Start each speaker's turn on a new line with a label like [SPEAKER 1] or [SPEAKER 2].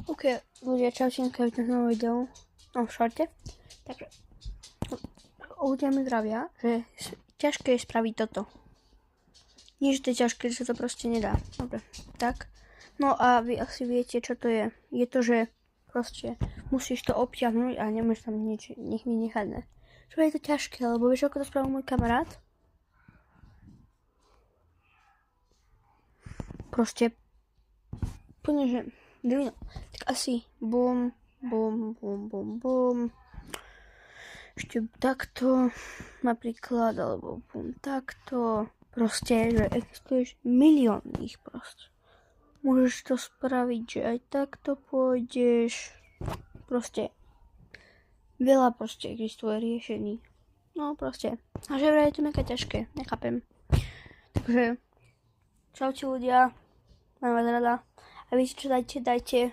[SPEAKER 1] OK, ľudia, čaute, vítam na novom videu, no v šorte. Takže ľudia mi zdravia, že ťažké je spraviť toto. Nie, že to je ťažké, že sa to proste nedá. Dobre, tak. No a vy asi viete, čo to je. Je to, že proste musíš to obťahnuť a nemôžeš tam nič nechať, ne. Čo je to ťažké, lebo vieš, ako to spravil môj kamarát? Proste úplne, že divno. Tak asi bum, bum, bum, bum, bum. Ešte takto napríklad, alebo bum, takto. Proste, že existuješ milión ich proste. Môžeš to spraviť, že aj takto pôjdeš. Proste veľa proste existuje riešení. No proste. A že vraj je to mega ťažké, nechápem. Takže čaute ľudia, mám vás rada. A viete čo, dajte